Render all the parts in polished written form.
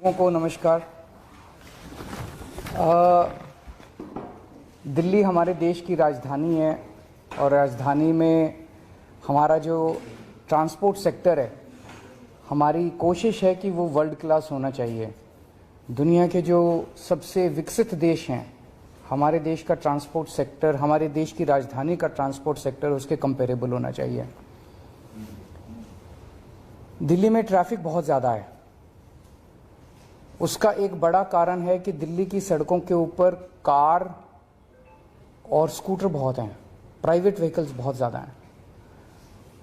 लोगों को नमस्कार। दिल्ली हमारे देश की राजधानी है और राजधानी में हमारा जो ट्रांसपोर्ट सेक्टर है, हमारी कोशिश है कि वो वर्ल्ड क्लास होना चाहिए। दुनिया के जो सबसे विकसित देश हैं, हमारे देश का ट्रांसपोर्ट सेक्टर, हमारे देश की राजधानी का ट्रांसपोर्ट सेक्टर उसके कंपेरेबल होना चाहिए। दिल्ली में ट्रैफिक बहुत ज़्यादा है। उसका एक बड़ा कारण है कि दिल्ली की सड़कों के ऊपर कार और स्कूटर बहुत हैं, प्राइवेट व्हीकल्स बहुत ज़्यादा हैं।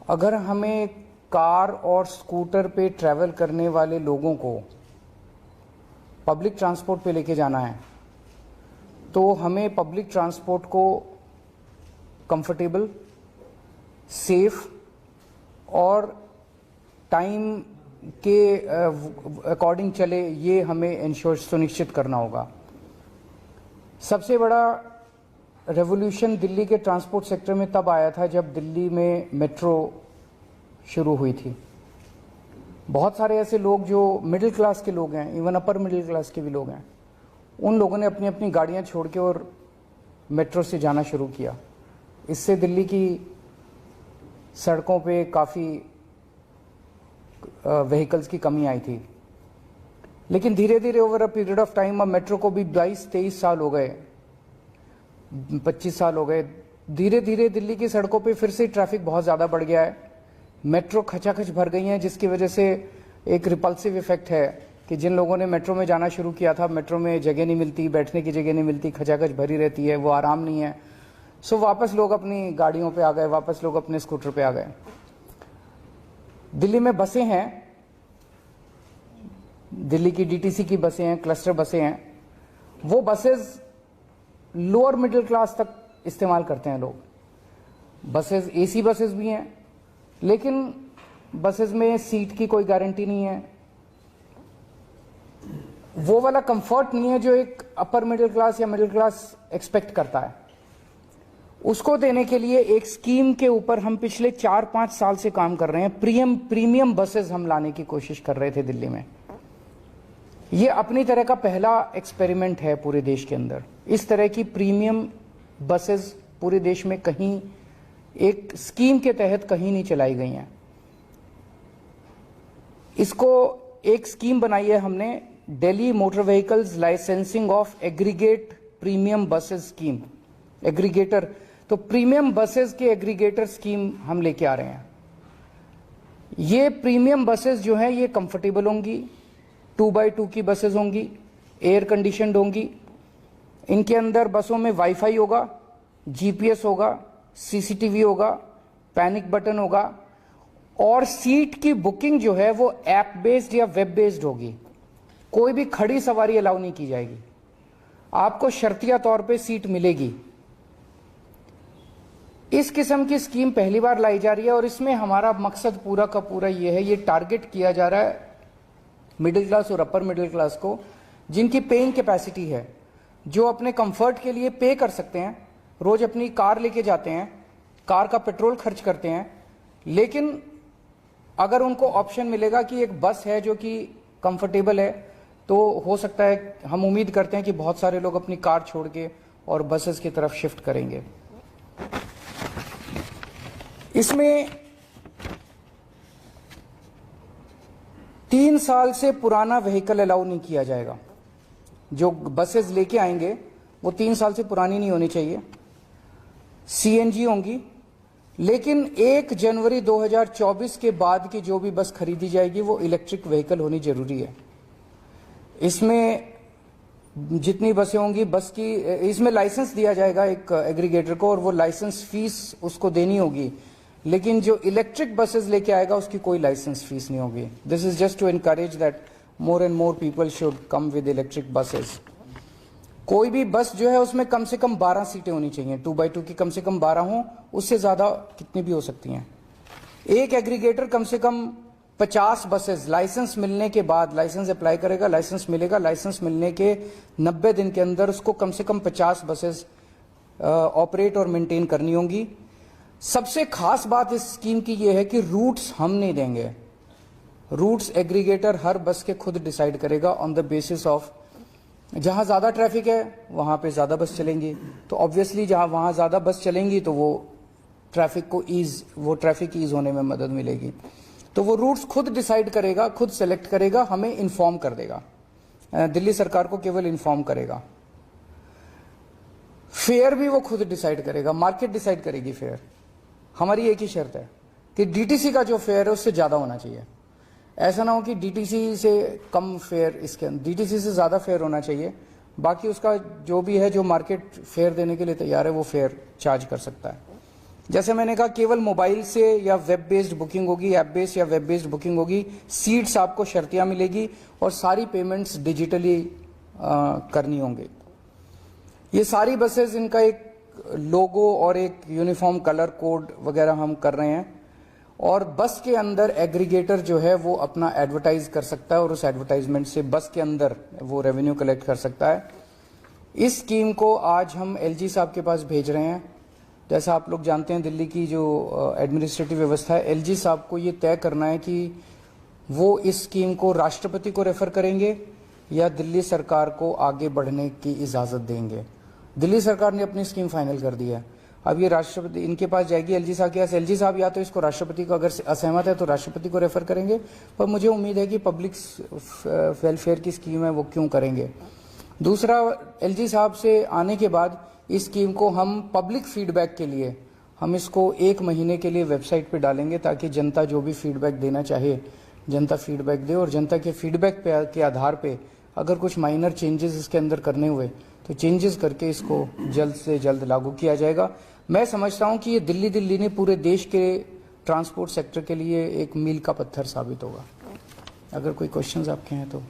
अगर हमें कार और स्कूटर पे ट्रैवल करने वाले लोगों को पब्लिक ट्रांसपोर्ट पे लेके जाना है, तो हमें पब्लिक ट्रांसपोर्ट को कंफर्टेबल, सेफ और टाइम के अकॉर्डिंग चले, ये हमें इंश्योर सुनिश्चित करना होगा। सबसे बड़ा रेवोल्यूशन दिल्ली के ट्रांसपोर्ट सेक्टर में तब आया था जब दिल्ली में मेट्रो शुरू हुई थी। बहुत सारे ऐसे लोग जो मिडिल क्लास के लोग हैं, इवन अपर मिडिल क्लास के भी लोग हैं, उन लोगों ने अपनी अपनी गाड़ियां छोड़ के और मेट्रो से जाना शुरू किया। इससे दिल्ली की सड़कों पे काफ़ी व्हीकल्स की कमी आई थी। लेकिन धीरे धीरे over a period of time, अब मेट्रो को भी 22-23 साल हो गए, 25 साल हो गए, धीरे धीरे दिल्ली की सड़कों पे फिर से ट्रैफिक बहुत ज़्यादा बढ़ गया है। मेट्रो खचाखच भर गई हैं, जिसकी वजह से एक रिपल्सिव इफेक्ट है कि जिन लोगों ने मेट्रो में जाना शुरू किया था, मेट्रो में जगह नहीं मिलती, बैठने की जगह नहीं मिलती, खचाखच भरी रहती है, वो आराम नहीं है। सो वापस लोग अपनी गाड़ियों पे आ गए, वापस लोग अपने स्कूटर पे आ गए। दिल्ली में बसें हैं, दिल्ली की डीटीसी की बसें हैं, क्लस्टर बसें हैं। वो बसेस लोअर मिडिल क्लास तक इस्तेमाल करते हैं लोग। बसेस एसी बसेस भी हैं, लेकिन बसेस में सीट की कोई गारंटी नहीं है, वो वाला कंफर्ट नहीं है जो एक अपर मिडिल क्लास या मिडिल क्लास एक्सपेक्ट करता है। उसको देने के लिए एक स्कीम के ऊपर हम पिछले 4-5 साल से काम कर रहे हैं। प्रीमियम बसेस हम लाने की कोशिश कर रहे थे दिल्ली में। ये अपनी तरह का पहला एक्सपेरिमेंट है पूरे देश के अंदर। इस तरह की प्रीमियम बसेस पूरे देश में कहीं एक स्कीम के तहत कहीं नहीं चलाई गई हैं। इसको एक स्कीम बनाई है हमने, Delhi motor vehicles licensing of aggregate premium buses scheme, aggregator. तो प्रीमियम बसेस के एग्रीगेटर स्कीम हम लेके आ रहे हैं। ये प्रीमियम बसेस जो हैं ये कंफर्टेबल होंगी, 2x2 की बसेस होंगी, एयर कंडीशनड होंगी। इनके अंदर बसों में वाईफाई होगा, जीपीएस होगा, सीसीटीवी होगा, पैनिक बटन होगा, और सीट की बुकिंग जो है वो ऐप बेस्ड या वेब बेस्ड होगी। कोई भी खड़ी सवारी अलाउ नहीं की जाएगी, आपको शर्तिया तौर पे सीट मिलेगी। इस किस्म की स्कीम पहली बार लाई जा रही है और इसमें हमारा मकसद पूरा का पूरा ये है, ये टारगेट किया जा रहा है मिडिल क्लास और अपर मिडिल क्लास को, जिनकी पेइंग कैपेसिटी है, जो अपने कंफर्ट के लिए पे कर सकते हैं, रोज अपनी कार लेके जाते हैं, कार का पेट्रोल खर्च करते हैं। लेकिन अगर उनको ऑप्शन मिलेगा कि एक बस है जो कि कंफर्टेबल है, तो हो सकता है, हम उम्मीद करते हैं कि बहुत सारे लोग अपनी कार छोड़ के और बसेस की तरफ शिफ्ट करेंगे। इसमें 3 साल से पुराना व्हीकल अलाउ नहीं किया जाएगा। जो बसेस लेके आएंगे वो 3 साल से पुरानी नहीं होनी चाहिए, सीएनजी होंगी। लेकिन 1 जनवरी 2024 के बाद की जो भी बस खरीदी जाएगी वो इलेक्ट्रिक व्हीकल होनी जरूरी है। इसमें जितनी बसें होंगी, बस की इसमें लाइसेंस दिया जाएगा एक एग्रीगेटर को, और वो लाइसेंस फीस उसको देनी होगी। लेकिन जो इलेक्ट्रिक बसेस लेके आएगा उसकी कोई लाइसेंस फीस नहीं होगी। This is just to encourage that more and more people should come with electric buses. कोई भी बस जो है उसमें कम से कम 12 सीटें होनी चाहिए, 2x2 की कम से कम 12 हों, उससे ज्यादा कितनी भी हो सकती हैं। एक एग्रीगेटर कम से कम 50 बसेस लाइसेंस मिलने के बाद, लाइसेंस अप्लाई करेगा, लाइसेंस मिलेगा, लाइसेंस मिलने के 90 दिन के अंदर उसको कम से कम 50 बसेस ऑपरेट और मेंटेन करनी होंगी। सबसे खास बात इस स्कीम की यह है कि रूट्स हम नहीं देंगे, रूट्स एग्रीगेटर हर बस के खुद डिसाइड करेगा ऑन द बेसिस ऑफ जहां ज्यादा ट्रैफिक है वहां पे ज्यादा बस चलेंगी, तो ऑब्वियसली जहां वहां ज्यादा बस चलेंगी तो वो ट्रैफिक ईज होने में मदद मिलेगी। तो वो रूट्स खुद डिसाइड करेगा, खुद सेलेक्ट करेगा, हमें इन्फॉर्म कर देगा, दिल्ली सरकार को केवल इन्फॉर्म करेगा। फेयर भी वो खुद डिसाइड करेगा, मार्केट डिसाइड करेगी फेयर। हमारी एक ही शर्त है कि डीटीसी का जो फेयर है उससे ज्यादा होना चाहिए। ऐसा ना हो कि डीटीसी से कम फेयर, इसके डीटीसी से ज्यादा फेयर होना चाहिए। बाकी उसका जो भी है, जो मार्केट फेयर देने के लिए तैयार है वो फेयर चार्ज कर सकता है। जैसे मैंने कहा, केवल मोबाइल से या वेब बेस्ड बुकिंग होगी, ऐप बेस्ड या वेब बेस्ड बुकिंग होगी, सीट्स आपको शर्तियां मिलेगी और सारी पेमेंट्स डिजिटली करनी होंगी। ये सारी बसेस, इनका एक लोगो और एक यूनिफॉर्म कलर कोड वगैरह हम कर रहे हैं, और बस के अंदर एग्रीगेटर जो है वो अपना एडवर्टाइज कर सकता है और उस एडवर्टाइजमेंट से बस के अंदर वो रेवेन्यू कलेक्ट कर सकता है। इस स्कीम को आज हम एलजी साहब के पास भेज रहे हैं। जैसा आप लोग जानते हैं, दिल्ली की जो एडमिनिस्ट्रेटिव व्यवस्था है, एलजी साहब को ये तय करना है कि वो इस स्कीम को राष्ट्रपति को रेफर करेंगे या दिल्ली सरकार को आगे बढ़ने की इजाजत देंगे। दिल्ली सरकार ने अपनी स्कीम फाइनल कर दी है, अब ये राष्ट्रपति इनके पास जाएगी, एलजी साहब के पास। एलजी साहब या तो इसको राष्ट्रपति को, अगर असहमत है तो राष्ट्रपति को रेफर करेंगे, पर मुझे उम्मीद है कि पब्लिक वेलफेयर की स्कीम है वो क्यों करेंगे। दूसरा, एलजी साहब से आने के बाद इस स्कीम को हम पब्लिक फीडबैक के लिए हम इसको 1 महीने के लिए वेबसाइट पे डालेंगे, ताकि जनता जो भी फीडबैक देना चाहे जनता फीडबैक दे, और जनता के फीडबैक के आधार पे अगर कुछ माइनर चेंजेस इसके अंदर करने हुए तो चेंजेस करके इसको जल्द से जल्द लागू किया जाएगा। मैं समझता हूं कि ये दिल्ली नहीं, पूरे देश के ट्रांसपोर्ट सेक्टर के लिए एक मील का पत्थर साबित होगा। अगर कोई क्वेश्चंस आपके हैं तो।